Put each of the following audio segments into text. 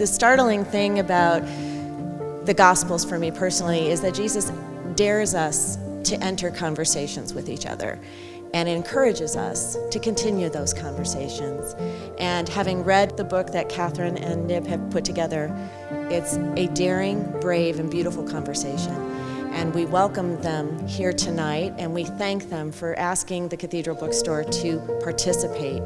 The startling thing about the Gospels for me personally is that Jesus dares us to enter conversations with each other and encourages us to continue those conversations. And having read the book that Catherine and Nib have put together, it's a daring, brave, and beautiful conversation. And we welcome them here tonight, and we thank them for asking the Cathedral Bookstore to participate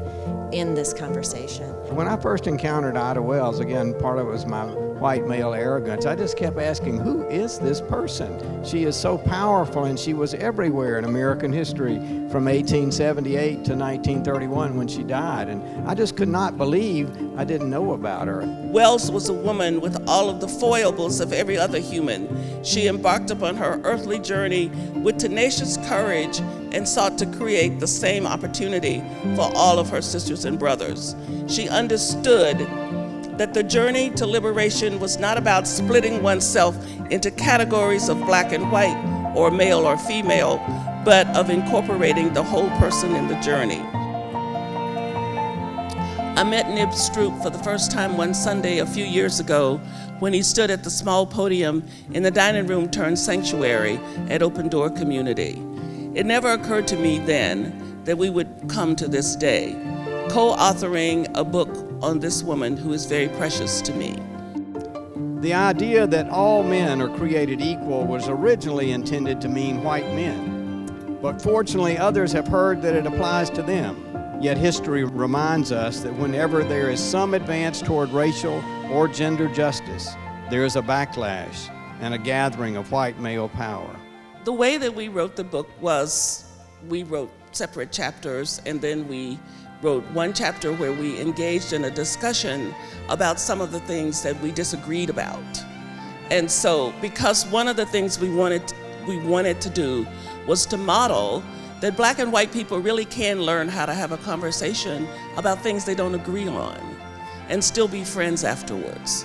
in this conversation. When I first encountered Ida Wells, again, part of it was my white male arrogance, I just kept asking, who is this person? She is so powerful, and she was everywhere in American history from 1878 to 1931 when she died, and I just could not believe I didn't know about her. Wells was a woman with all of the foibles of every other human. She embarked upon her earthly journey with tenacious courage and sought to create the same opportunity for all of her sisters and brothers. She understood that the journey to liberation was not about splitting oneself into categories of black and white or male or female, but of incorporating the whole person in the journey. I met Nibs Stroupe for the first time one Sunday a few years ago when he stood at the small podium in the dining room turned sanctuary at Open Door Community. It never occurred to me then that we would come to this day, co-authoring a book on this woman who is very precious to me. The idea that all men are created equal was originally intended to mean white men, but fortunately others have heard that it applies to them. Yet history reminds us that whenever there is some advance toward racial or gender justice, there is a backlash and a gathering of white male power. The way that we wrote the book was we wrote separate chapters, and then we wrote one chapter where we engaged in a discussion about some of the things that we disagreed about. And so, because one of the things we wanted to do was to model that black and white people really can learn how to have a conversation about things they don't agree on and still be friends afterwards.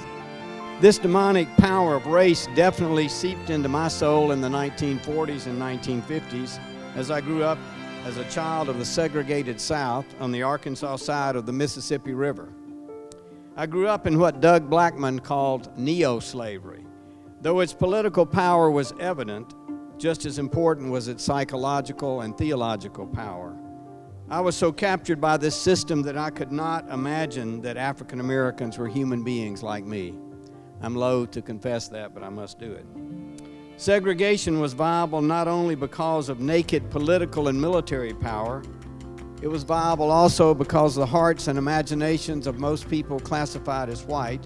This demonic power of race definitely seeped into my soul in the 1940s and 1950s as I grew up as a child of the segregated South on the Arkansas side of the Mississippi River. I grew up in what Doug Blackman called neo-slavery. Though its political power was evident, just as important was its psychological and theological power. I was so captured by this system that I could not imagine that African Americans were human beings like me. I'm loath to confess that, but I must do it. Segregation was viable not only because of naked political and military power, it was viable also because the hearts and imaginations of most people classified as white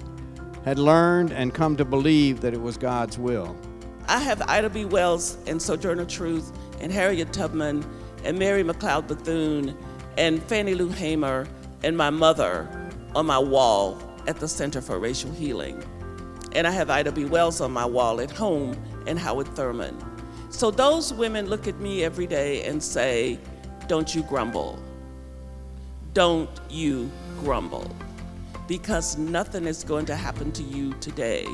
had learned and come to believe that it was God's will. I have Ida B. Wells and Sojourner Truth and Harriet Tubman and Mary McLeod Bethune and Fannie Lou Hamer and my mother on my wall at the Center for Racial Healing. And I have Ida B. Wells on my wall at home and Howard Thurman. So those women look at me every day and say, don't you grumble. Don't you grumble. Because nothing is going to happen to you today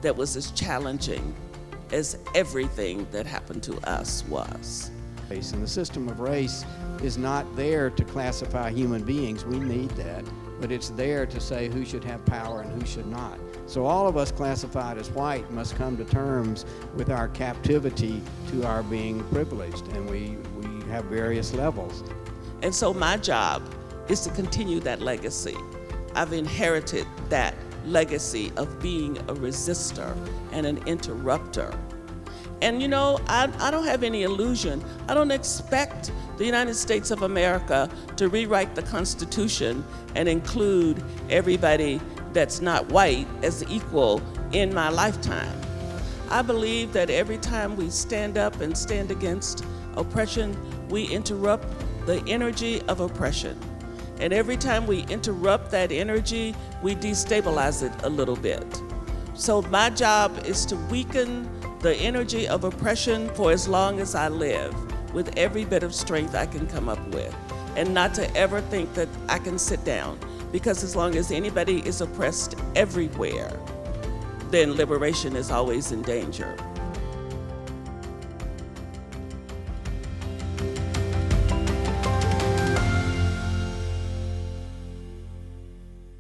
that was as challenging as everything that happened to us was. And the system of race is not there to classify human beings. We need that. But it's there to say who should have power and who should not. So all of us classified as white must come to terms with our captivity to our being privileged, and we have various levels. And so my job is to continue that legacy. I've inherited that legacy of being a resistor and an interrupter. And you know, I don't have any illusion. I don't expect the United States of America to rewrite the Constitution and include everybody that's not white as equal in my lifetime. I believe that every time we stand up and stand against oppression, we interrupt the energy of oppression. And every time we interrupt that energy, we destabilize it a little bit. So my job is to weaken the energy of oppression for as long as I live, with every bit of strength I can come up with, and not to ever think that I can sit down, because as long as anybody is oppressed everywhere, then liberation is always in danger.